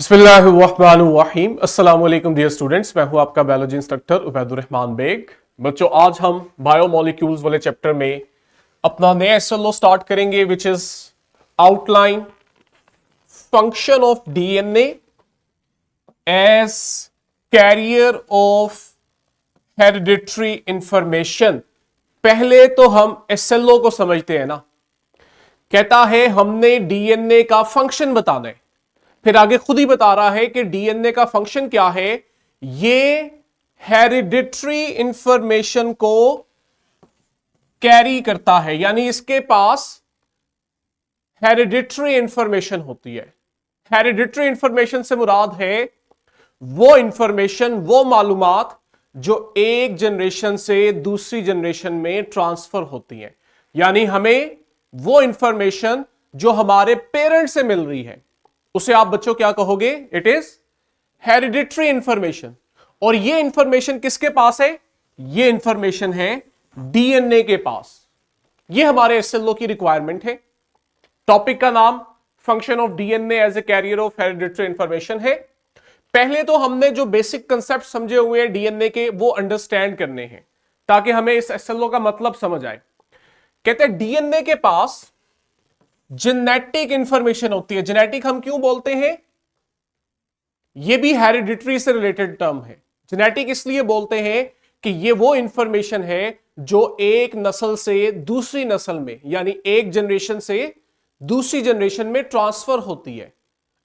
बिस्मिल्लाहिर्रहमानिर्रहीम। अस्सलाम वालेकुम डियर स्टूडेंट्स, मैं हूं आपका बायोलॉजी इंस्ट्रक्टर उबैदुर्रहमान बेग। बच्चों, आज हम बायोमोलिक्यूल्स वाले चैप्टर में अपना नया एसएलओ स्टार्ट करेंगे, which is outline function of DNA as carrier of hereditary information. पहले तो हम एसएलओ को समझते हैं ना। कहता है हमने डीएनए का फंक्शन बताना है, फिर आगे खुद ही बता रहा है कि डीएनए का फंक्शन क्या है। ये हेरिडिटरी इंफॉर्मेशन को कैरी करता है, यानी इसके पास हेरिडिटरी इंफॉर्मेशन होती है। हेरिडिटरी इंफॉर्मेशन से मुराद है वो इंफॉर्मेशन, वो मालूमात जो एक जनरेशन से दूसरी जनरेशन में ट्रांसफर होती है। यानी हमें वो इंफॉर्मेशन जो हमारे पेरेंट्स से मिल रही है उसे आप बच्चों क्या कहोगे? It is hereditary information. और ये इंफॉर्मेशन किसके पास है? ये इंफॉर्मेशन है डीएनए के पास। ये हमारे एसएलओ की रिक्वायरमेंट है। टॉपिक का नाम function of DNA as a carrier of hereditary information है। पहले तो हमने जो बेसिक कंसेप्ट समझे हुए हैं डीएनए के, वो अंडरस्टैंड करने हैं ताकि हमें इस एसएलओ का मतलब समझ आए। कहते हैं डीएनए के पास जेनेटिक इंफॉर्मेशन होती है। जेनेटिक हम क्यों बोलते हैं? यह भी हेरिडिटरी से रिलेटेड टर्म है। जेनेटिक इसलिए बोलते हैं कि यह वो इंफॉर्मेशन है जो एक नस्ल से दूसरी नस्ल में, यानी एक जनरेशन से दूसरी जनरेशन में ट्रांसफर होती है।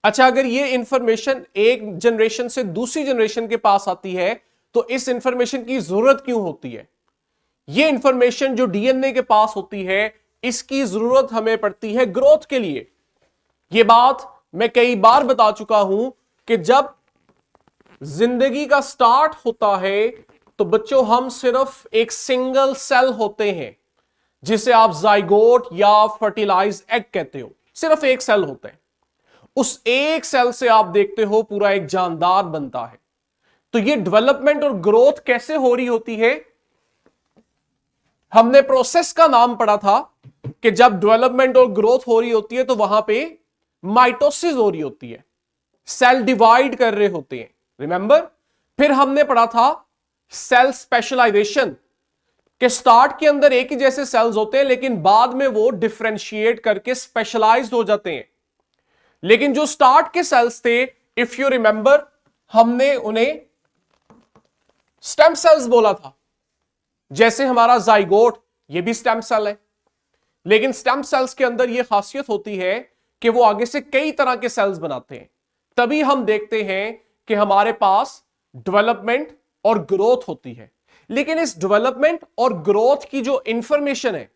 अच्छा, अगर यह इंफॉर्मेशन एक जनरेशन से दूसरी जनरेशन के पास आती है तो इस इंफॉर्मेशन की जरूरत क्यों होती है? यह इंफॉर्मेशन जो डीएनए के पास होती है, इसकी जरूरत हमें पड़ती है ग्रोथ के लिए। यह बात मैं कई बार बता चुका हूं कि जब जिंदगी का स्टार्ट होता है तो बच्चों हम सिर्फ एक सिंगल सेल होते हैं जिसे आप जाइगोट या फर्टिलाइज एग कहते हो। सिर्फ एक सेल होता है। उस एक सेल से आप देखते हो पूरा एक जानदार बनता है। तो यह डेवलपमेंट और ग्रोथ कैसे हो रही होती है? हमने प्रोसेस का नाम पढ़ा था कि जब डेवलपमेंट और ग्रोथ हो रही होती है तो वहां पे माइटोसिस हो रही होती है, सेल डिवाइड कर रहे होते हैं। रिमेंबर? फिर हमने पढ़ा था सेल स्पेशलाइजेशन के स्टार्ट के अंदर एक ही जैसे सेल्स होते हैं लेकिन बाद में वो डिफरेंशिएट करके स्पेशलाइज्ड हो जाते हैं। लेकिन जो स्टार्ट के सेल्स थे, इफ यू रिमेंबर, हमने उन्हें स्टेम सेल्स बोला था। जैसे हमारा जाइगोट, ये भी स्टेम सेल है, लेकिन स्टेम सेल्स के अंदर यह खासियत होती है कि वो आगे से कई तरह के सेल्स बनाते हैं। तभी हम देखते हैं कि हमारे पास डेवलपमेंट और ग्रोथ होती है। लेकिन इस डेवलपमेंट और ग्रोथ की जो इंफॉर्मेशन है,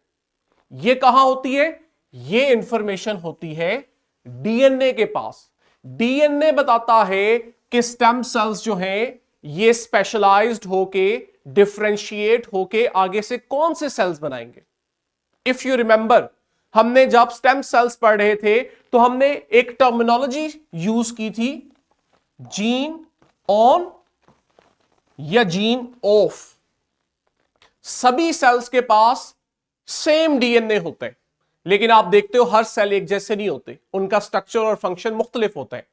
यह कहां होती है? यह इंफॉर्मेशन होती है डीएनए के पास। डीएनए बताता है कि स्टेम सेल्स जो हैं ये स्पेशलाइज्ड होके, डिफरेंशिएट होके आगे से कौन से सेल्स बनाएंगे। इफ यू रिमेंबर, हमने जब स्टेम सेल्स पढ़ रहे थे तो हमने एक टर्मिनोलॉजी यूज की थी, जीन ऑन या जीन ऑफ। सभी सेल्स के पास सेम डीएनए होता है, लेकिन आप देखते हो हर सेल एक जैसे नहीं होते, उनका स्ट्रक्चर और फंक्शन मुख्तलिफ होता है।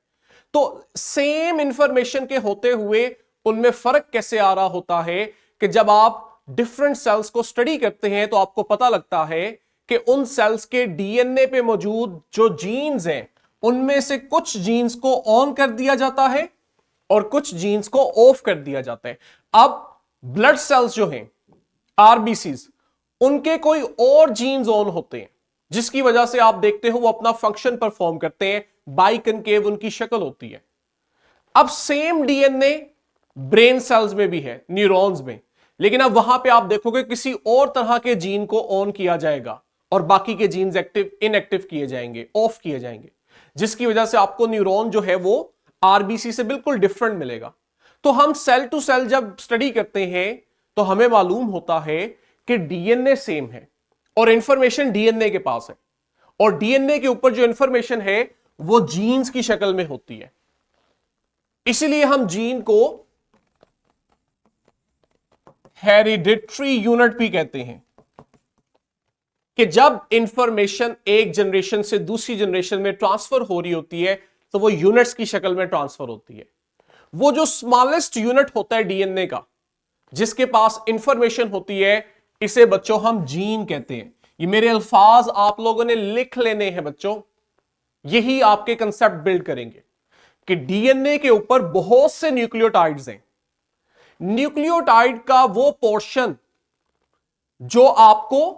तो सेम इंफॉर्मेशन के होते हुए उनमें फर्क कैसे आ रहा होता है कि जब आप डिफरेंट सेल्स को स्टडी करते हैं तो आपको पता लगता है कि उन सेल्स के डीएनए पे मौजूद जो जीन्स हैं उनमें से कुछ जीन्स को ऑन कर दिया जाता है और कुछ जीन्स को ऑफ कर दिया जाता है। अब ब्लड सेल्स जो हैं, आरबीसीज, उनके कोई और जीन्स ऑन होते हैं जिसकी वजह से आप देखते हो वो अपना फंक्शन परफॉर्म करते हैं। बाइकनकेव उनकी शक्ल होती है। अब सेम डीएनए ब्रेन सेल्स में भी है, न्यूरॉन्स में, लेकिन अब वहां पे आप देखोगे किसी और तरह के जीन को ऑन किया जाएगा और बाकी के जीन्स एक्टिव इनएक्टिव किए जाएंगे, ऑफ किए जाएंगे, जिसकी वजह से आपको न्यूरॉन जो है वो आरबीसी से बिल्कुल डिफरेंट मिलेगा। तो हम सेल टू सेल जब स्टडी करते हैं तो हमें मालूम होता है कि डीएनए सेम है और इंफॉर्मेशन डीएनए के पास है, और डीएनए के ऊपर जो इंफॉर्मेशन है वो जीन्स की शक्ल में होती है। इसीलिए हम जीन को हेरिडिटरी यूनिट भी कहते हैं कि जब इंफॉर्मेशन एक जनरेशन से दूसरी जनरेशन में ट्रांसफर हो रही होती है तो वो यूनिट्स की शक्ल में ट्रांसफर होती है। वो जो स्मॉलेस्ट यूनिट होता है डीएनए का, जिसके पास इंफॉर्मेशन होती है, इसे बच्चों हम जीन कहते हैं। ये मेरे अल्फाज आप लोगों ने लिख लेने हैं बच्चों, यही आपके कंसेप्ट बिल्ड करेंगे कि डीएनए के ऊपर बहुत से न्यूक्लियोटाइड्स हैं। न्यूक्लियोटाइड का वो पोर्शन जो आपको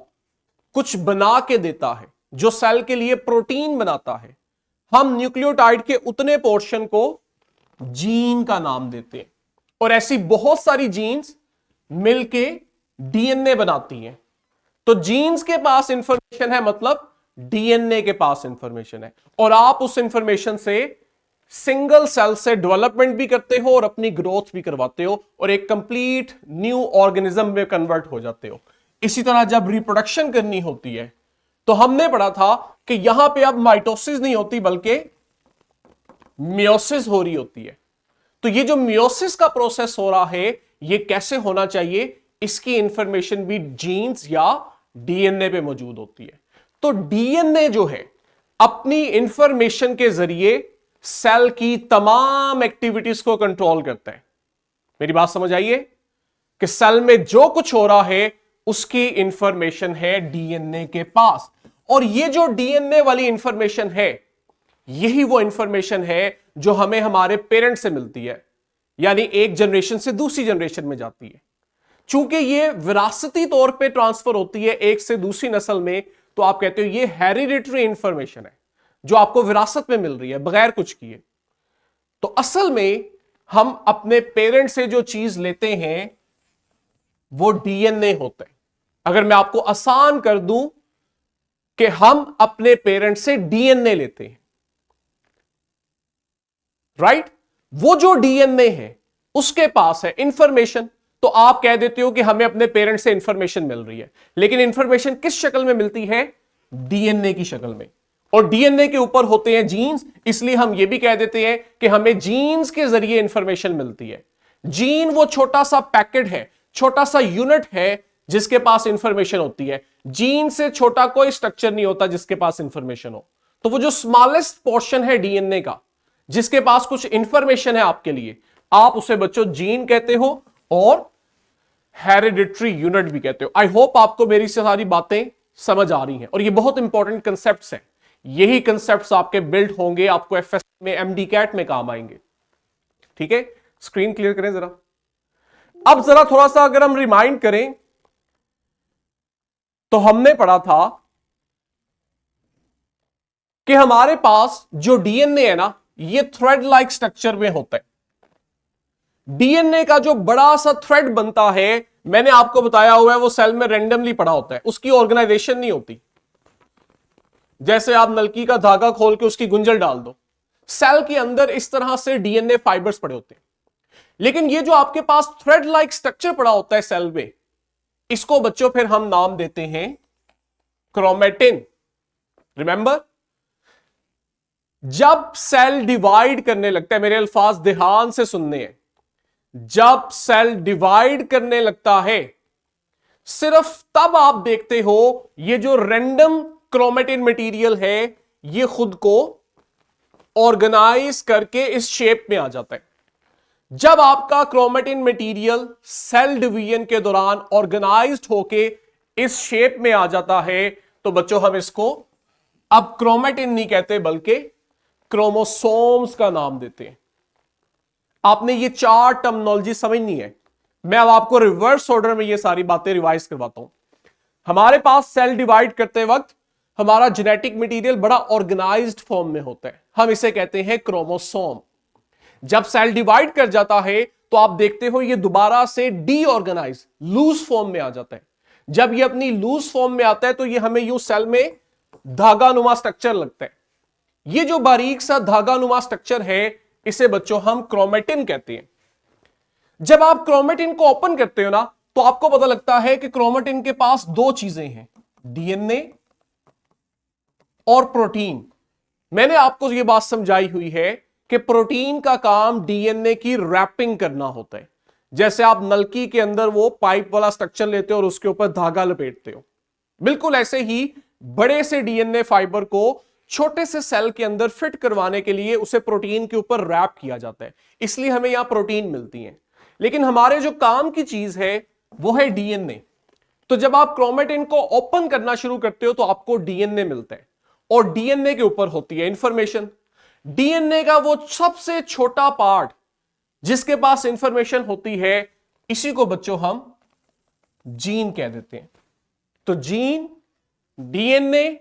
कुछ बना के देता है, जो सेल के लिए प्रोटीन बनाता है, हम न्यूक्लियोटाइड के उतने पोर्शन को जीन का नाम देते हैं। और ऐसी बहुत सारी जीन्स मिलके डीएनए बनाती हैं। तो जीन्स के पास इंफॉर्मेशन है, मतलब डीएनए के पास इंफॉर्मेशन है, और आप उस इंफॉर्मेशन से सिंगल सेल से डेवलपमेंट भी करते हो और अपनी ग्रोथ भी करवाते हो और एक कंप्लीट न्यू ऑर्गेनिज्म में कन्वर्ट हो जाते हो। इसी तरह जब रिप्रोडक्शन करनी होती है तो हमने पढ़ा था कि यहां पे अब माइटोसिस नहीं होती बल्कि मियोसिस हो रही होती है। तो ये जो मियोसिस का प्रोसेस हो रहा है, ये कैसे होना चाहिए, इसकी इंफॉर्मेशन भी जीन्स या डीएनए पे मौजूद होती है। तो डीएनए जो है अपनी इंफॉर्मेशन के जरिए सेल की तमाम एक्टिविटीज को कंट्रोल करता है। मेरी बात समझ आइए कि सेल में जो कुछ हो रहा है उसकी इंफॉर्मेशन है डीएनए के पास, और ये जो डीएनए वाली इंफॉर्मेशन है, यही वो इंफॉर्मेशन है जो हमें हमारे पेरेंट्स से मिलती है, यानी एक जनरेशन से दूसरी जनरेशन में जाती है। चूंकि ये विरासती तौर पे ट्रांसफर होती है एक से दूसरी नस्ल में, तो आप कहते हो ये हेरिडिटरी इंफॉर्मेशन है जो आपको विरासत में मिल रही है बगैर कुछ किए। तो असल में हम अपने पेरेंट से जो चीज लेते हैं वो डीएनए होता है। अगर मैं आपको आसान कर दूं कि हम अपने पेरेंट से डीएनए लेते हैं, राइट? वो जो डीएनए है उसके पास है इंफॉर्मेशन, तो आप कह देते हो कि हमें अपने पेरेंट्स से इंफॉर्मेशन मिल रही है। लेकिन इंफॉर्मेशन किस शक्ल में मिलती है? डीएनए की शक्ल में। और डीएनए के ऊपर होते हैं जीन्स, इसलिए हम यह भी कह देते हैं कि हमें जीन्स के जरिए इंफॉर्मेशन मिलती है। जीन वो छोटा सा पैकेट है, छोटा सा यूनिट है जिसके पास इंफॉर्मेशन होती है। जीन से छोटा कोई स्ट्रक्चर नहीं होता जिसके पास इंफॉर्मेशन हो। तो वो जो स्मॉलेस्ट पोर्शन है डीएनए का, जिसके पास कुछ इंफॉर्मेशन है आपके लिए, आप उसे बच्चों जीन कहते हो और हेरिडिटरी यूनिट भी कहते हो। आई होप आपको मेरी सारी बातें समझ आ रही हैं, और ये बहुत इंपॉर्टेंट कंसेप्ट्स हैं। यही कंसेप्ट्स आपके बिल्ड होंगे, आपको एफएस में, एमडी कैट में काम आएंगे। ठीक है, स्क्रीन क्लियर करें जरा। अब जरा थोड़ा सा अगर हम रिमाइंड करें तो हमने पढ़ा था कि हमारे पास जो डीएनए है ना, ये थ्रेड लाइक स्ट्रक्चर में होता है। डीएनए का जो बड़ा सा थ्रेड बनता है, मैंने आपको बताया हुआ है, वो सेल में रेंडमली पड़ा होता है, उसकी ऑर्गेनाइजेशन नहीं होती। जैसे आप नलकी का धागा खोल के उसकी गुंजल डाल दो, सेल के अंदर इस तरह से डीएनए फाइबर्स पड़े होते हैं। लेकिन ये जो आपके पास थ्रेड लाइक स्ट्रक्चर पड़ा होता है सेल में, इसको बच्चों फिर हम नाम देते हैं क्रोमेटिन। रिमेंबर, जब सेल डिवाइड करने लगता है, मेरे अल्फाज ध्यान से सुनने हैं, जब सेल डिवाइड करने लगता है, सिर्फ तब आप देखते हो ये जो रैंडम क्रोमेटिन मटेरियल है ये खुद को ऑर्गेनाइज करके इस शेप में आ जाता है। जब आपका क्रोमेटिन मटेरियल सेल डिवीजन के दौरान ऑर्गेनाइज्ड होके इस शेप में आ जाता है, तो बच्चों हम इसको अब क्रोमेटिन नहीं कहते बल्कि क्रोमोसोम्स का नाम देते हैं। आपने ये चार टर्मिनोलॉजी समझनी है। मैं अब आपको रिवर्स ऑर्डर में ये सारी बातें रिवाइज करवाता हूं। हमारे पास सेल डिवाइड करते वक्त हमारा जेनेटिक मटेरियल बड़ा ऑर्गेनाइज्ड फॉर्म में होता है, हम इसे कहते हैं क्रोमोसोम। जब सेल डिवाइड कर जाता है तो आप देखते हो ये दोबारा से डीऑर्गेनाइज लूज फॉर्म में आ जाता है। जब ये अपनी लूज फॉर्म में आता है तो ये हमें यूं सेल में धागानुमा स्ट्रक्चर लगता है। ये जो बारीक सा धागानुमा स्ट्रक्चर है इसे बच्चों हम क्रोमेटिन कहते हैं। जब आप क्रोमेटिन को ओपन करते हो ना, तो आपको पता लगता है कि क्रोमेटिन के पास दो चीजें हैं, डीएनए और प्रोटीन। मैंने आपको यह बात समझाई हुई है कि प्रोटीन का काम डीएनए की रैपिंग करना होता है। जैसे आप नलकी के अंदर वो पाइप वाला स्ट्रक्चर लेते हो और उसके ऊपर धागा लपेटते हो, बिल्कुल ऐसे ही बड़े से डीएनए फाइबर को छोटे से सेल के अंदर फिट करवाने के लिए उसे प्रोटीन के ऊपर रैप किया जाता है, इसलिए हमें यहां प्रोटीन मिलती है। लेकिन हमारे जो काम की चीज है वो है डीएनए। तो जब आप क्रोमेटिन को ओपन करना शुरू करते हो तो आपको डीएनए मिलता है, और डीएनए के ऊपर होती है इंफॉर्मेशन। डीएनए का वो सबसे छोटा पार्ट जिसके पास इंफॉर्मेशन होती है, इसी को बच्चों हम जीन कह देते हैं। तो जीन, डीएनए,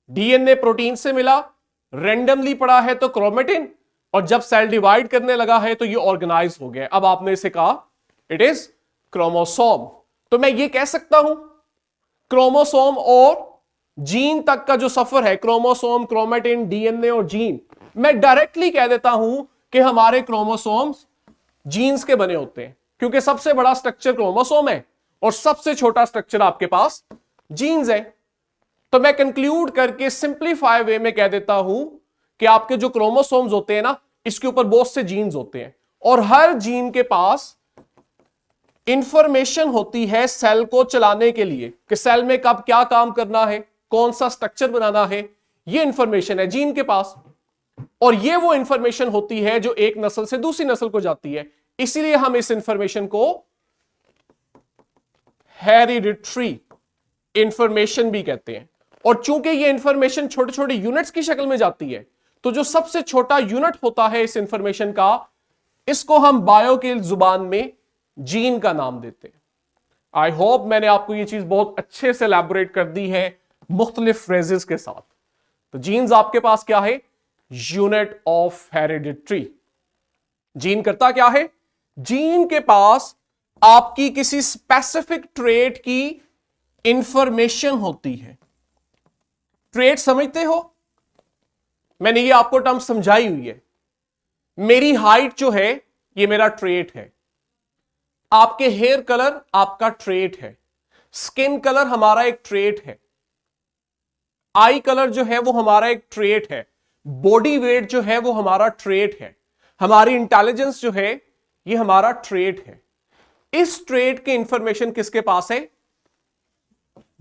डीएनए प्रोटीन से मिला, रेंडमली पड़ा है तो क्रोमेटिन, और जब सेल डिवाइड करने लगा है तो ये ऑर्गेनाइज हो गया। अब आपने इसे कहा इट इज क्रोमोसोम। तो मैं ये कह सकता हूं क्रोमोसोम और जीन तक का जो सफर है, क्रोमोसोम, क्रोमेटिन, डीएनए और जीन, मैं डायरेक्टली कह देता हूं कि हमारे क्रोमोसोम्स जीन्स के बने होते हैं, क्योंकि सबसे बड़ा स्ट्रक्चर क्रोमोसोम है और सबसे छोटा स्ट्रक्चर आपके पास जीन्स है। तो मैं कंक्लूड करके सिंपलीफाई वे में कह देता हूं कि आपके जो क्रोमोसोम्स होते हैं ना, इसके ऊपर बहुत से जीन्स होते हैं, और हर जीन के पास इंफॉर्मेशन होती है सेल को चलाने के लिए कि सेल में कब क्या काम करना है, कौन सा स्ट्रक्चर बनाना है। ये इंफॉर्मेशन है जीन के पास, और ये वो इंफॉर्मेशन होती है जो एक नस्ल से दूसरी नस्ल को जाती है। इसीलिए हम इस इंफॉर्मेशन को हेरिडिटरी इंफॉर्मेशन भी कहते हैं। और चूंकि ये इंफॉर्मेशन छोटे छोटे यूनिट्स की शक्ल में जाती है, तो जो सबसे छोटा यूनिट होता है इस इंफॉर्मेशन का, इसको हम बायो की जुबान में जीन का नाम देते हैं। आई होप मैंने आपको ये चीज बहुत अच्छे से एलैबोरेट कर दी है मुख्तलिफ फ्रेजेस के साथ। तो जीन्स आपके पास क्या है? Unit of hereditary. जीन करता क्या है? जीन के पास आपकी किसी स्पेसिफिक ट्रेट की इंफॉर्मेशन होती है। ट्रेट समझते हो? मैंने ये आपको टर्म समझाई हुई है। मेरी हाइट जो है ये मेरा ट्रेट है, आपके हेयर कलर आपका ट्रेट है, स्किन कलर हमारा एक ट्रेट है, आई कलर जो है वो हमारा एक ट्रेट है, बॉडी वेट जो है वो हमारा ट्रेट है, हमारी इंटेलिजेंस जो है ये हमारा ट्रेट है। इस ट्रेट की इंफॉर्मेशन किसके पास है?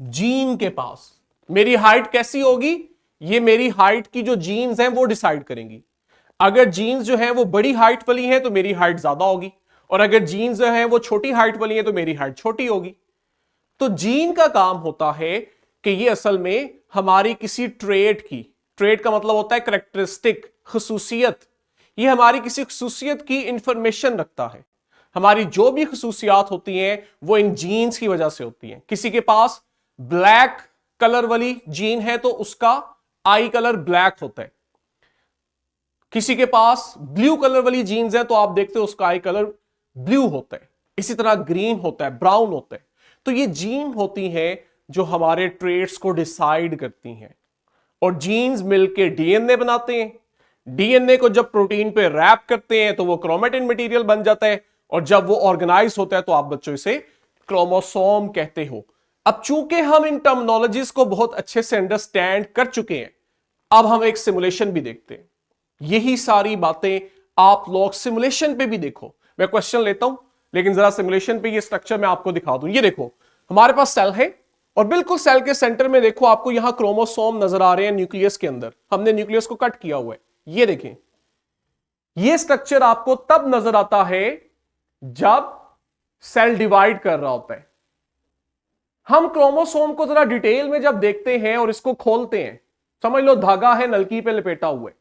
जीन के पास। मेरी हाइट कैसी होगी, ये मेरी हाइट की जो जीन्स हैं वो डिसाइड करेंगी। अगर जीन्स जो है वो बड़ी हाइट वाली है तो मेरी हाइट ज्यादा होगी, और अगर जीन्स जो है वो छोटी हाइट वाली है तो मेरी हाइट छोटी होगी। तो जीन का काम होता है कि ये असल में हमारी किसी ट्रेट की, ट्रेट का मतलब होता है कैरेक्टरिस्टिक, खसूसियत, ये हमारी किसी खसूसियत की इंफॉर्मेशन रखता है। हमारी जो भी खसूसियात होती हैं वो इन जीन्स की वजह से होती हैं। किसी के पास ब्लैक कलर वाली जीन है तो उसका आई कलर ब्लैक होता है, किसी के पास ब्लू कलर वाली जीन्स है तो आप देखते हो उसका आई कलर ब्लू होता है, इसी तरह ग्रीन होता है, ब्राउन होता है। तो ये जीन होती हैं जो हमारे ट्रेट्स को डिसाइड करती हैं, और जीन्स मिलके डीएनए बनाते हैं। डीएनए को जब प्रोटीन पे रैप करते हैं तो वो क्रोमेटिन मटेरियल बन जाता है, और जब वो ऑर्गेनाइज होता है तो आप बच्चों इसे क्रोमोसोम कहते हो। अब चूंकि हम इन टर्मिनोलॉजीज को बहुत अच्छे से अंडरस्टैंड कर चुके हैं, अब हम एक सिमुलेशन भी देखते हैं। यही सारी बातें आप लोग सिमुलेशन पे भी देखो। मैं क्वेश्चन लेता हूं, लेकिन जरा सिमुलेशन पे ये स्ट्रक्चर मैं आपको दिखा दूं। ये देखो, हमारे पास सेल है, और बिल्कुल सेल के सेंटर में देखो आपको यहां क्रोमोसोम नजर आ रहे हैं न्यूक्लियस के अंदर। हमने न्यूक्लियस को कट किया हुआ है। ये देखें, ये स्ट्रक्चर आपको तब नजर आता है जब सेल डिवाइड कर रहा होता है। हम क्रोमोसोम को जरा डिटेल में जब देखते हैं और इसको खोलते हैं, समझ लो धागा है नलकी पे लपेटा हुआ है।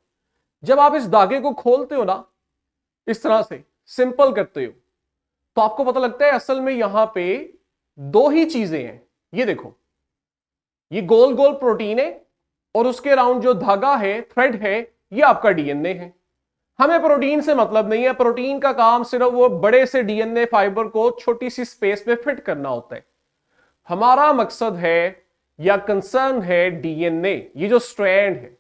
जब आप इस धागे को खोलते हो ना, इस तरह से सिंपल करते हो, तो आपको पता लगता है असल में यहां पे दो ही चीजें हैं। ये देखो, ये गोल गोल प्रोटीन है, और उसके अराउंड जो धागा है, थ्रेड है, ये आपका डीएनए है। हमें प्रोटीन से मतलब नहीं है। प्रोटीन का काम सिर्फ वो बड़े से डीएनए फाइबर को छोटी सी स्पेस में फिट करना होता है। हमारा मकसद है या कंसर्न है डीएनए, ये जो स्ट्रैंड है,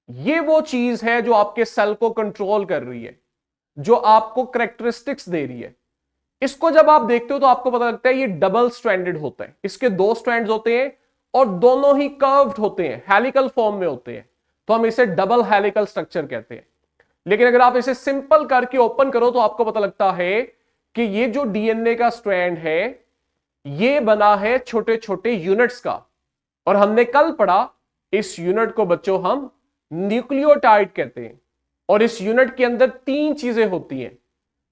ये वो चीज है जो आपके सेल को कंट्रोल कर रही है, जो आपको कैरेक्टरिस्टिक्स दे रही है। इसको जब आप देखते हो तो आपको पता लगता है ये डबल स्ट्रैंडेड होता है। इसके दो स्ट्रैंड्स होते हैं और दोनों ही कर्व्ड होते हैं, हेलिकल फॉर्म में होते हैं, तो हम इसे डबल हेलिकल स्ट्रक्चर कहते हैं। लेकिन अगर आप इसे सिंपल करके ओपन करो तो आपको पता लगता है कि ये जो डीएनए का स्ट्रैंड है ये बना है छोटे छोटे यूनिट्स का। और हमने कल पढ़ा इस यूनिट को बच्चों हम न्यूक्लियोटाइड कहते हैं। और इस यूनिट के अंदर 3 चीजें होती हैं।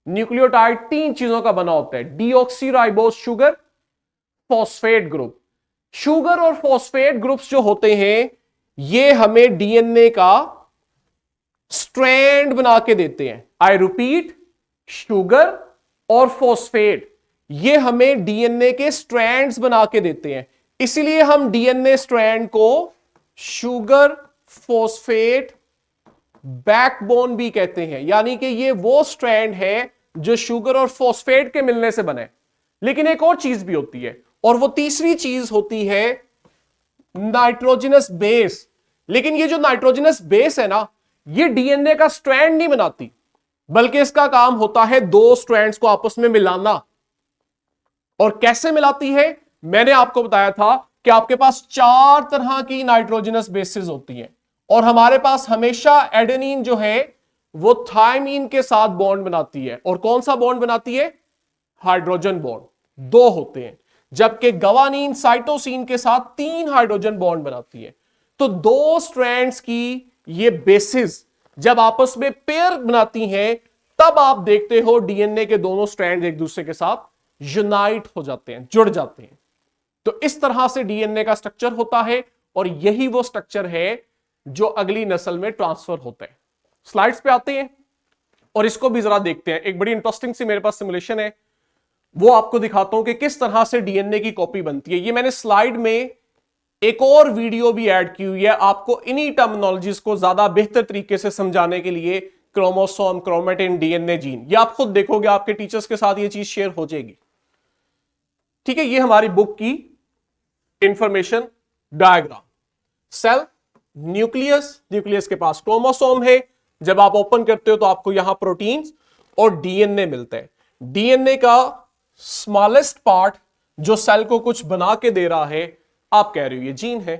न्यूक्लियोटाइड 3 चीजों का बना होता है, deoxyribose sugar, phosphate group. Sugar और फॉस्फेट ग्रुप्स जो होते हैं ये हमें डीएनए का स्ट्रैंड बना के देते हैं। आई रिपीट, शुगर और फॉस्फेट ये हमें डीएनए के स्ट्रैंड्स बना के देते हैं। इसलिए हम डीएनए स्ट्रैंड को शुगर फॉस्फेट बैकबोन भी कहते हैं, यानी कि ये वो स्ट्रैंड है जो शुगर और फॉस्फेट के मिलने से बने। लेकिन एक और चीज भी होती है, और वो तीसरी चीज होती है नाइट्रोजनस बेस। लेकिन ये जो नाइट्रोजनस बेस है ना, ये डीएनए का स्ट्रैंड नहीं बनाती, बल्कि इसका काम होता है 2 स्ट्रैंड्स को आपस में मिलाना। और कैसे मिलाती है, मैंने आपको बताया था कि आपके पास 4 तरह की नाइट्रोजनस बेसेस होती हैं, और हमारे पास हमेशा एडेनिन जो है वो थायमीन के साथ बॉन्ड बनाती है। और कौन सा बॉन्ड बनाती है? Hydrogen bond. 2 होते हैं, जबकि गवानीन साइटोसिन के साथ 3 हाइड्रोजन बॉन्ड बनाती है। तो 2 स्ट्रैंड्स की ये बेसिस जब आपस में पेयर बनाती हैं, तब आप देखते हो डीएनए के दोनों स्ट्रैंड एक दूसरे के साथ यूनाइट हो जाते हैं, जुड़ जाते हैं। तो इस तरह से डीएनए का स्ट्रक्चर होता है, और यही वो स्ट्रक्चर है जो अगली नस्ल में ट्रांसफर होता है। स्लाइड्स पे आते हैं और इसको भी जरा देखते हैं। एक बड़ी इंटरेस्टिंग सी मेरे पास सिमुलेशन है, वो आपको दिखाता हूं कि किस तरह से डीएनए की कॉपी बनती है। ये मैंने स्लाइड में एक और वीडियो भी ऐड की हुई है आपको इन्हीं टर्मिनोलॉजीज को ज्यादा बेहतर तरीके से समझाने के लिए। क्रोमोसोम, क्रोमेटिन, डीएनए, जीन, ये आप खुद देखोगे, आपके टीचर्स के साथ ये चीज शेयर हो जाएगी। ठीक है, ये हमारी बुक की information diagram. Cell, nucleus, nucleus के पास क्रोमोसोम है। जब आप ओपन करते हो तो आपको यहां प्रोटीन्स और डीएनए मिलता है। डीएनए का स्मॉलेस्ट पार्ट जो सेल को कुछ बना के दे रहा है, आप कह रहे हो ये जीन है।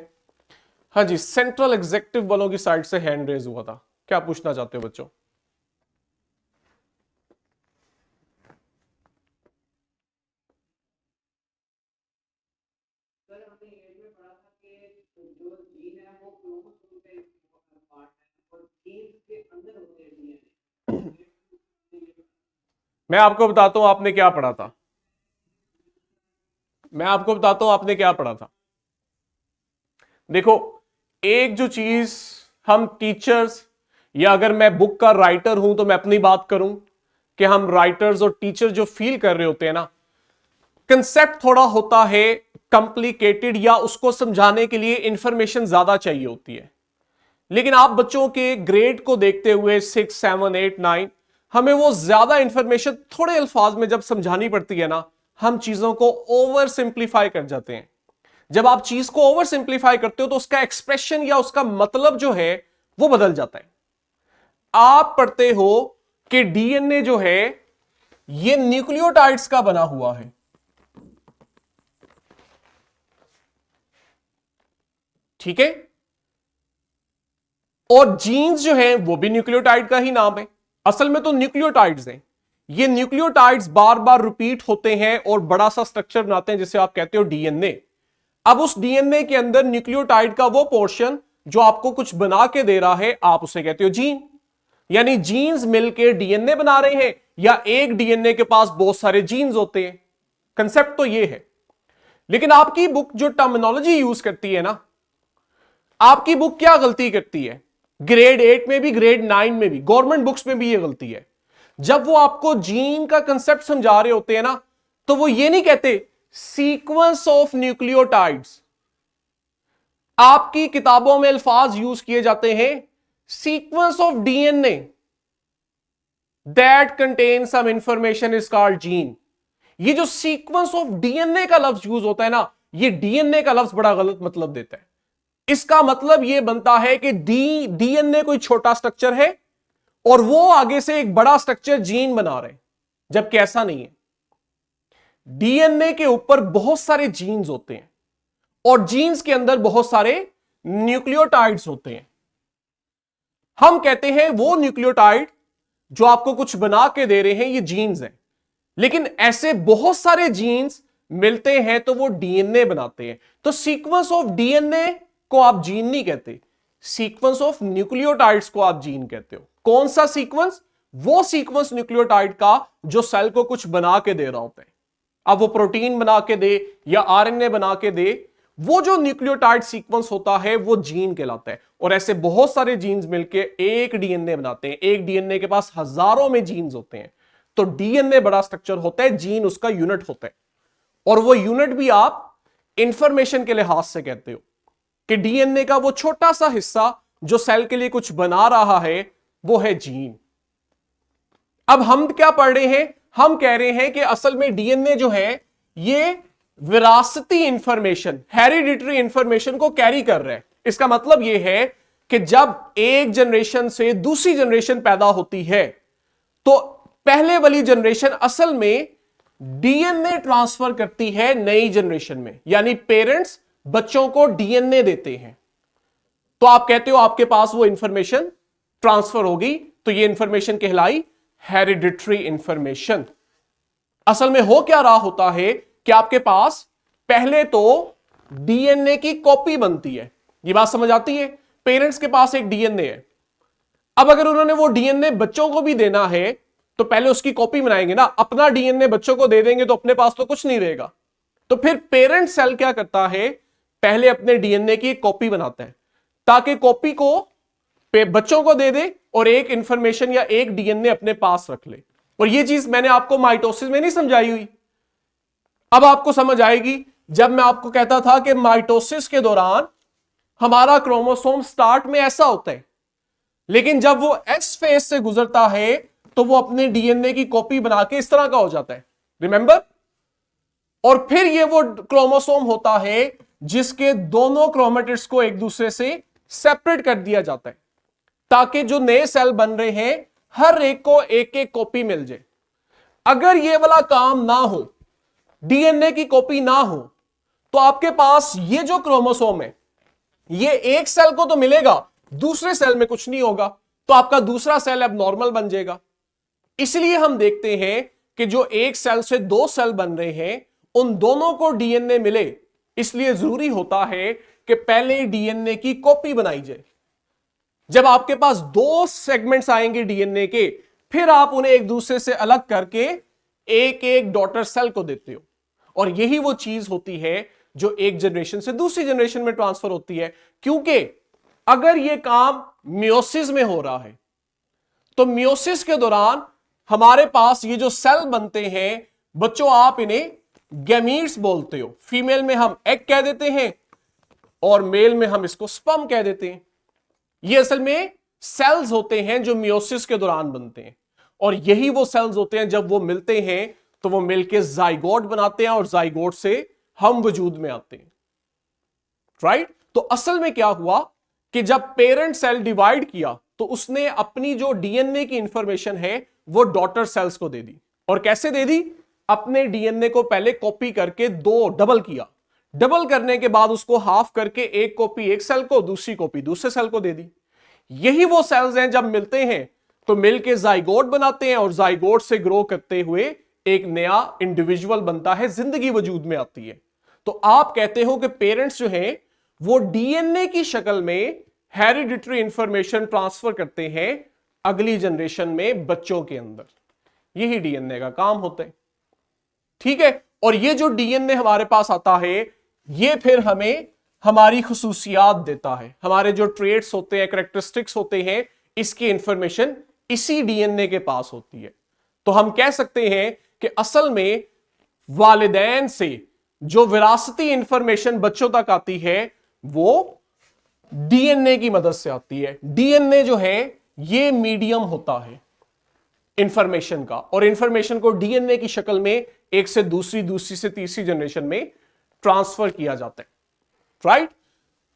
हाँ जी, सेंट्रल एग्जीक्यूटिव वालों की साइड से हैंड रेज हुआ था, क्या पूछना चाहते हो बच्चों? मैं आपको बताता हूं आपने क्या पढ़ा था। मैं आपको बताता हूं आपने क्या पढ़ा था। देखो, एक जो चीज हम टीचर्स, या अगर मैं बुक का राइटर हूं तो मैं अपनी बात करूं कि हम राइटर्स और टीचर जो फील कर रहे होते हैं ना, कंसेप्ट थोड़ा होता है कॉम्प्लिकेटेड, या उसको समझाने के लिए इंफॉर्मेशन ज्यादा चाहिए होती है। लेकिन आप बच्चों के ग्रेड को देखते हुए 6, 7, 8, 9, हमें वो ज्यादा इंफॉर्मेशन थोड़े अल्फाज में जब समझानी पड़ती है ना, हम चीजों को ओवर सिंप्लीफाई कर जाते हैं। जब आप चीज को ओवर सिंप्लीफाई करते हो तो उसका एक्सप्रेशन या उसका मतलब जो है वो बदल जाता है। आप पढ़ते हो कि डीएनए जो है ये न्यूक्लियोटाइड्स का बना हुआ है। ठीक है, और जीन्स जो है वो भी न्यूक्लियोटाइड का ही नाम है। असल में तो न्यूक्लियोटाइड्स हैं। ये न्यूक्लियोटाइड्स बार बार रिपीट होते हैं और बड़ा सा स्ट्रक्चर बनाते हैं जिसे आप कहते हो डीएनए। अब उस डीएनए के अंदर न्यूक्लियोटाइड का वो पोर्शन जो आपको कुछ बना के दे रहा है, आप उसे कहते हो जीन। यानी जीन्स मिलकर डीएनए बना रहे हैं, या एक डीएनए के पास बहुत सारे जीन्स होते हैं। कंसेप्ट तो ये है। लेकिन आपकी बुक जो टर्मिनोलॉजी यूज करती है ना, आपकी बुक क्या गलती करती है, ग्रेड 8 में भी, ग्रेड 9 में भी, गवर्नमेंट बुक्स में भी ये गलती है। जब वो आपको जीन का कंसेप्ट समझा रहे होते हैं ना, तो वो ये नहीं कहते सीक्वेंस ऑफ न्यूक्लियोटाइड्स। आपकी किताबों में अल्फाज यूज किए जाते हैं sequence of DNA that contain some information is called gene. ये जो सीक्वेंस ऑफ डीएनए का लफ्ज यूज होता है ना, ये डीएनए का लफ्ज बड़ा गलत मतलब देता है। इसका मतलब यह बनता है कि डीएनए कोई छोटा स्ट्रक्चर है और वो आगे से एक बड़ा स्ट्रक्चर जीन बना रहे, जबकि ऐसा नहीं है। डीएनए के ऊपर बहुत सारे जीन्स होते हैं और जीन्स के अंदर बहुत सारे न्यूक्लियोटाइड्स होते हैं। हम कहते हैं वो न्यूक्लियोटाइड जो आपको कुछ बना के दे रहे हैं ये जीन्स हैं, लेकिन ऐसे बहुत सारे जीन्स मिलते हैं तो वो डीएनए बनाते हैं। तो सीक्वेंस ऑफ डीएनए को आप जीन नहीं कहते, सीक्वेंस ऑफ न्यूक्लियोटाइड्स को आप जीन कहते हो। कौन सा सीक्वेंस? वो सीक्वेंस न्यूक्लियोटाइड का जो सेल को कुछ बना के दे रहा होता है। अब वो प्रोटीन बना के दे या आरएनए बना के दे, वो जो न्यूक्लियोटाइड सीक्वेंस होता है वो जीन कहलाता है। और ऐसे बहुत सारे जीन्स मिलके एक डीएनए बनाते हैं। एक डीएनए के पास हजारों में जीन्स होते हैं। तो डीएनए बड़ा स्ट्रक्चर होता है, जीन उसका यूनिट होता है। और वो यूनिट भी आप इंफॉर्मेशन के लिहाज से कहते हो कि डीएनए का वो छोटा सा हिस्सा जो सेल के लिए कुछ बना रहा है वो है जीन। अब हम क्या पढ़ रहे हैं? हम कह रहे हैं कि असल में डीएनए जो है ये विरासती इंफॉर्मेशन, हेरिडिटरी इंफॉर्मेशन को कैरी कर रहा है। इसका मतलब यह है कि जब एक जनरेशन से दूसरी जनरेशन पैदा होती है तो पहले वाली जनरेशन असल में डीएनए ट्रांसफर करती है नई जनरेशन में, यानी पेरेंट्स बच्चों को डीएनए देते हैं। तो आप कहते हो आपके पास वो इंफॉर्मेशन ट्रांसफर होगी, तो ये इंफॉर्मेशन कहलाई हेरिडिटरी इंफॉर्मेशन। असल में हो क्या रहा होता है कि आपके पास पहले तो डीएनए की कॉपी बनती है। ये बात समझ आती है? पेरेंट्स के पास एक डीएनए है। अब अगर उन्होंने वो डीएनए बच्चों को भी देना है तो पहले उसकी कॉपी बनाएंगे ना। अपना डीएनए बच्चों को दे देंगे तो अपने पास तो कुछ नहीं रहेगा। तो फिर पेरेंट सेल क्या करता है? पहले अपने डीएनए की एक कॉपी बनाता है ताकि कॉपी को बच्चों को दे दे और एक इंफॉर्मेशन या एक डीएनए अपने पास रख ले। और ये चीज मैंने आपको माइटोसिस में नहीं समझाई हुई, अब आपको समझ आएगी। जब मैं आपको कहता था कि माइटोसिस के दौरान हमारा क्रोमोसोम स्टार्ट में ऐसा होता है, लेकिन जब वो एस फेज से गुजरता है तो वो अपने डीएनए की कॉपी बना के इस तरह का हो जाता है, रिमेंबर। और फिर ये वो क्रोमोसोम होता है जिसके दोनों क्रोमेटिड्स को एक दूसरे से सेपरेट कर दिया जाता है ताकि जो नए सेल बन रहे हैं हर एक को एक एक कॉपी मिल जाए। अगर ये वाला काम ना हो, डीएनए की कॉपी ना हो, तो आपके पास ये जो क्रोमोसोम है ये एक सेल को तो मिलेगा, दूसरे सेल में कुछ नहीं होगा, तो आपका दूसरा सेल अब नॉर्मल बन जाएगा। इसलिए हम देखते हैं कि जो एक सेल से दो सेल बन रहे हैं उन दोनों को डीएनए मिले, इसलिए जरूरी होता है कि पहले डीएनए की कॉपी बनाई जाए। जब आपके पास दो सेगमेंट्स आएंगे डीएनए के, फिर आप उन्हें एक दूसरे से अलग करके एक एक डॉटर सेल को देते हो। और यही वो चीज होती है जो एक जनरेशन से दूसरी जनरेशन में ट्रांसफर होती है। क्योंकि अगर यह काम मियोसिस में हो रहा है तो मियोसिस के दौरान हमारे पास ये जो सेल बनते हैं, बच्चों आप इन्हें गैमीट्स बोलते हो। फीमेल में हम एग कह देते हैं और मेल में हम इसको स्पर्म कह देते हैं। ये असल में सेल्स होते हैं जो मियोसिस के दौरान बनते हैं। और यही वो सेल्स होते हैं जब वो मिलते हैं तो वो मिलके जाइगोट बनाते हैं और जाइगोट से हम वजूद में आते हैं, राइट। तो असल में क्या हुआ कि जब पेरेंट सेल डिवाइड किया तो उसने अपनी जो डीएनए की इंफॉर्मेशन है वो डॉटर सेल्स को दे दी। और कैसे दे दी? अपने डीएनए को पहले कॉपी करके दो डबल किया, डबल करने के बाद उसको हाफ करके एक कॉपी एक सेल को, दूसरी कॉपी दूसरे सेल को दे दी। यही वो सेल्स हैं जब मिलते हैं तो मिलके जाइगोट बनाते हैं और जाइगोट से ग्रो करते हुए एक नया इंडिविजुअल बनता है, जिंदगी वजूद में आती है। तो आप कहते हो कि पेरेंट्स जो हैं वो डीएनए की शक्ल में हेरिडिटरी इंफॉर्मेशन ट्रांसफर करते हैं अगली जनरेशन में बच्चों के अंदर। यही डीएनए का काम होता है, ठीक है। और ये जो डीएनए हमारे पास आता है ये फिर हमें हमारी खुसूसियात देता है, हमारे जो ट्रेट्स होते हैं, कैरेक्टरिस्टिक्स होते हैं, इसकी इंफॉर्मेशन इसी डीएनए के पास होती है। तो हम कह सकते हैं कि असल में वालिदैन से जो विरासती इंफॉर्मेशन बच्चों तक आती है वो डीएनए की मदद से आती है। डीएनए जो है ये मीडियम होता है इंफॉर्मेशन का, और इंफॉर्मेशन को डीएनए की शक्ल में एक से दूसरी, दूसरी से तीसरी जनरेशन में ट्रांसफर किया जाता है, राइट।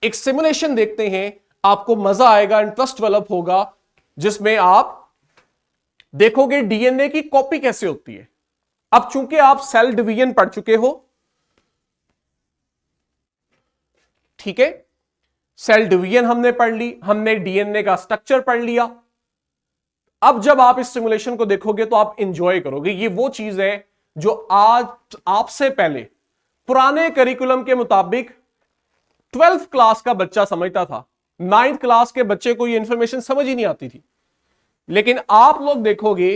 एक सिमुलेशन देखते हैं, आपको मजा आएगा, इंटरेस्ट डेवलप होगा, जिसमें आप देखोगे डीएनए की कॉपी कैसे होती है। अब चूंकि आप सेल डिवीजन पढ़ चुके हो, ठीक है, सेल डिवीजन हमने पढ़ ली, हमने डीएनए का स्ट्रक्चर पढ़ लिया। अब जब आप इस सिमुलेशन को देखोगे तो आप इंजॉय करोगे। ये वो चीज है जो आज आपसे पहले पुराने करिकुलम के मुताबिक 12th क्लास का बच्चा समझता था, 9th क्लास के बच्चे को ये इंफॉर्मेशन समझ ही नहीं आती थी। लेकिन आप लोग देखोगे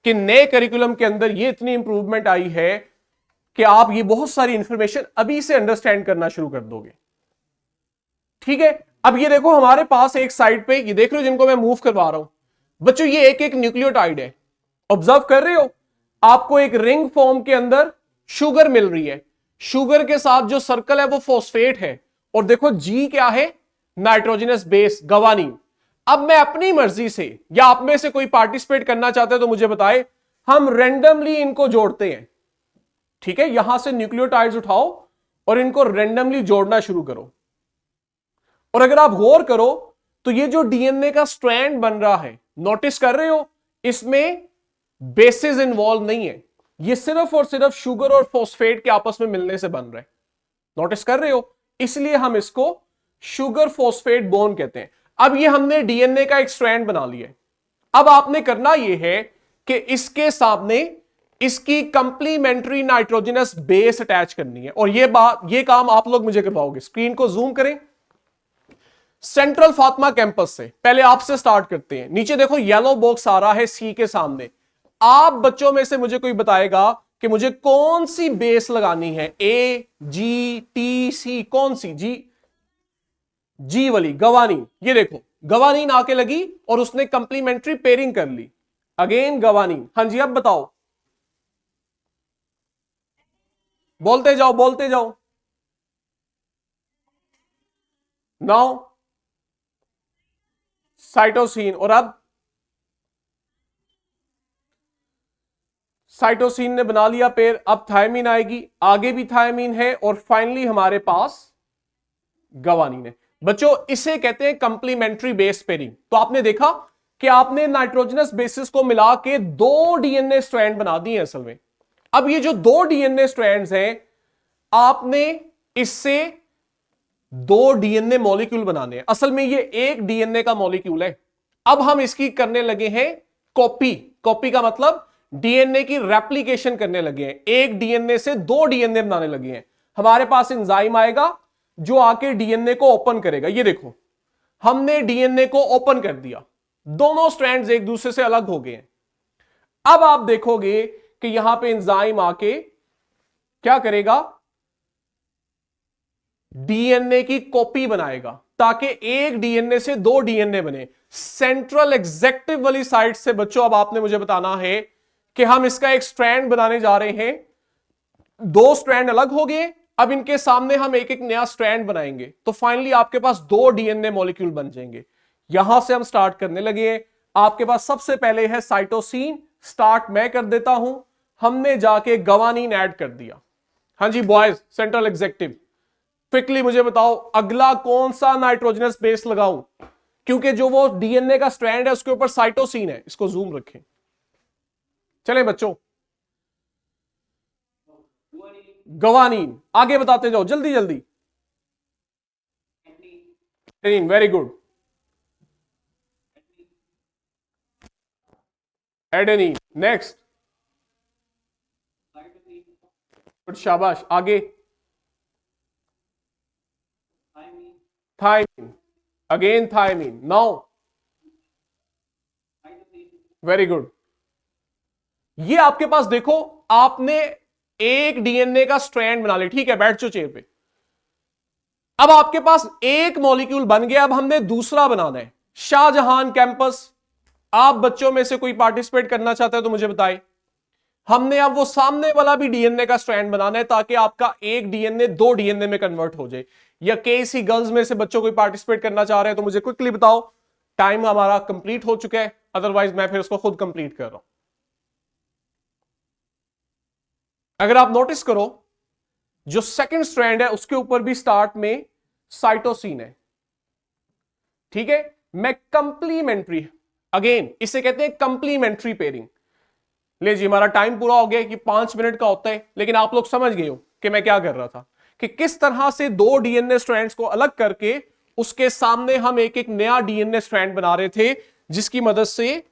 कि नए करिकुलम के अंदर ये इतनी इंप्रूवमेंट आई है कि आप ये बहुत सारी इंफॉर्मेशन अभी से अंडरस्टैंड करना शुरू कर दोगे। ठीक है, अब ये देखो हमारे पास एक साइड पे, ये देख रहे हो जिनको मैं मूव करवा रहा हूं बच्चों, ये एक एक न्यूक्लियोटाइड है। ऑब्जर्व कर रहे हो, आपको एक रिंग फॉर्म के अंदर शुगर मिल रही है, शुगर के साथ जो सर्कल है वो फॉस्फेट है, और देखो जी क्या है, नाइट्रोजनस बेस गवानीन। अब मैं अपनी मर्जी से या आप में से कोई पार्टिसिपेट करना चाहते हैं तो मुझे बताए, हम रेंडमली इनको जोड़ते हैं। ठीक है, यहां से न्यूक्लियोटाइड्स उठाओ और इनको रेंडमली जोड़ना शुरू करो। और अगर आप गौर करो तो ये जो डीएनए का स्ट्रैंड बन रहा है, नोटिस कर रहे हो, इसमें बेसिस इन्वॉल्व नहीं है, ये सिर्फ और सिर्फ शुगर और फॉस्फेट के आपस में मिलने से बन रहा है। नोटिस कर रहे हो, इसलिए हम इसको शुगर फॉस्फेट बॉन्ड कहते हैं। अब ये हमने डीएनए का एक स्ट्रैंड बना लिया। अब आपने करना यह है कि इसके सामने इसकी कंप्लीमेंट्री नाइट्रोजनस बेस अटैच करनी है, और ये काम आप लोग मुझे करवाओगे। स्क्रीन को जूम करें, सेंट्रल फातिमा कैंपस से पहले आपसे स्टार्ट करते हैं। नीचे देखो येलो बॉक्स आ रहा है सी के सामने। आप बच्चों में से मुझे कोई बताएगा कि मुझे कौन सी बेस लगानी है, ए जी टी सी, कौन सी? जी वाली, गवानीन। ये देखो गवानीन आके लगी और उसने कंप्लीमेंट्री पेयरिंग कर ली। Again guanine. हाँ जी, अब बताओ, बोलते जाओ बोलते जाओ। नाउ साइटोसिन, और अब साइटोसिन ने बना लिया पेयर, अब थायमीन आएगी, आगे भी थायमीन है, और फाइनली हमारे पास गवानीन है। बच्चों इसे कहते हैं कंप्लीमेंट्री बेस पेयरिंग। तो आपने देखा कि आपने नाइट्रोजनस बेसिस को मिला के 2 डीएनए स्ट्रैंड बना दिए असल में। अब ये जो 2 डीएनए स्ट्रैंड्स हैं, आपने इससे 2 डीएनए मॉलिक्यूल बनाने हैं। असल में ये एक डीएनए का मॉलिक्यूल है। अब हम इसकी करने लगे हैं कॉपी। कॉपी का मतलब डीएनए की रेप्लिकेशन करने लगे हैं, एक डीएनए से 2 डीएनए बनाने लगे हैं। हमारे पास एंजाइम आएगा जो आके डीएनए को ओपन करेगा। ये देखो हमने डीएनए को ओपन कर दिया, दोनों स्ट्रैंड्स एक दूसरे से अलग हो गए हैं। अब आप देखोगे कि यहां पे एंजाइम आके क्या करेगा, डीएनए की कॉपी बनाएगा ताकि एक डीएनए से 2 डीएनए बने। सेंट्रल एग्जेक्टिव वाली साइड से बच्चों अब आपने मुझे बताना है कि हम इसका एक स्ट्रैंड बनाने जा रहे हैं। 2 स्ट्रैंड अलग हो गए, अब इनके सामने हम एक एक नया स्ट्रैंड बनाएंगे, तो फाइनली आपके पास 2 डीएनए मॉलिक्यूल बन जाएंगे। यहां से हम स्टार्ट करने लगे। आपके पास सबसे पहले है साइटोसिन, स्टार्ट मैं कर देता हूं। हमने जाके गवानीन ऐड कर दिया। हाँ जी बॉयज, सेंट्रल एग्जेक्टिव क्विकली मुझे बताओ अगला कौन सा नाइट्रोजनस बेस लगाऊं, क्योंकि जो वो डीएनए का स्ट्रैंड है उसके ऊपर साइटोसिन है। इसको जूम रखें। चलें बच्चों, गवानीन, आगे बताते जाओ जल्दी जल्दी। Very good, adenine. Next, good, शाबाश। आगे thymine, again thymine. Now very good. ये आपके पास देखो आपने एक डीएनए का स्ट्रैंड बना लिया। ठीक है, बैठ जाओ चेयर पे। अब आपके पास एक मॉलिक्यूल बन गया, अब हमने दूसरा बनाना है। शाहजहां कैंपस, आप बच्चों में से कोई पार्टिसिपेट करना चाहता है तो मुझे बताए। हमने अब वो सामने वाला भी डीएनए का स्ट्रैंड बनाना है ताकि आपका एक डीएनए 2 डीएनए में कन्वर्ट हो जाए। या केसी गर्ल्स में से बच्चों कोई पार्टिसिपेट करना चाह रहे हैं तो मुझे क्विकली बताओ। टाइम हमारा कंप्लीट हो चुका है, अदरवाइज मैं फिर उसको खुद कंप्लीट कर रहा हूं। अगर आप नोटिस करो जो सेकंड स्ट्रैंड है उसके ऊपर भी स्टार्ट में साइटोसिन है। ठीक है, मैं कंप्लीमेंट्री, अगेन इसे कहते हैं कंप्लीमेंट्री पेयरिंग। ले जी, हमारा टाइम पूरा हो गया कि 5 मिनट का होता है, लेकिन आप लोग समझ गए हो कि मैं क्या कर रहा था, कि किस तरह से 2 डीएनए स्ट्रैंड्स को अलग करके उसके सामने हम एक एक नया डीएनए स्ट्रैंड बना रहे थे, जिसकी मदद से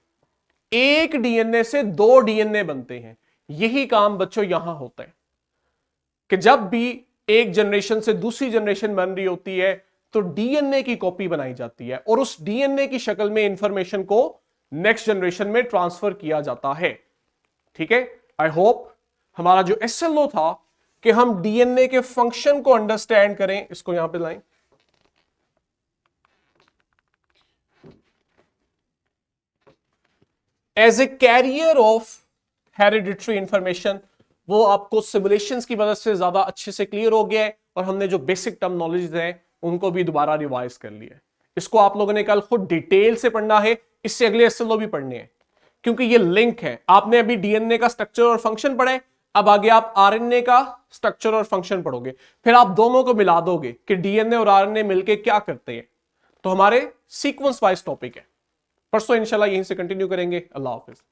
एक डीएनए से 2 डीएनए बनते हैं। यही काम बच्चों यहां होता है कि जब भी एक जनरेशन से दूसरी जनरेशन बन रही होती है तो डीएनए की कॉपी बनाई जाती है और उस डीएनए की शक्ल में इंफॉर्मेशन को नेक्स्ट जनरेशन में ट्रांसफर किया जाता है। ठीक है, आई होप हमारा जो एसएलओ था कि हम डीएनए के फंक्शन को अंडरस्टैंड करें, इसको यहां पे लाएं। As a carrier of hereditary information, वो आपको सिमुलेशंस की मदद से ज्यादा अच्छे से क्लियर हो गया है और हमने जो बेसिक टर्मिनोलॉजीज हैं उनको भी दोबारा रिवाइज कर लिया है। इसको आप लोगों ने कल खुद डिटेल से पढ़ना है, इससे अगले एसएलओ भी पढ़ने हैं क्योंकि ये लिंक है। आपने अभी डीएनए का स्ट्रक्चर और फंक्शन पढ़ा है, अब आगे आप आरएनए का स्ट्रक्चर और फंक्शन पढ़ोगे, फिर आप दोनों को मिला दोगे कि डीएनए और आरएनए मिलके क्या करते हैं। तो हमारे सीक्वेंस वाइज टॉपिक है। परसों इंशाल्लाह यहीं से कंटिन्यू करेंगे। अल्लाह हाफिज।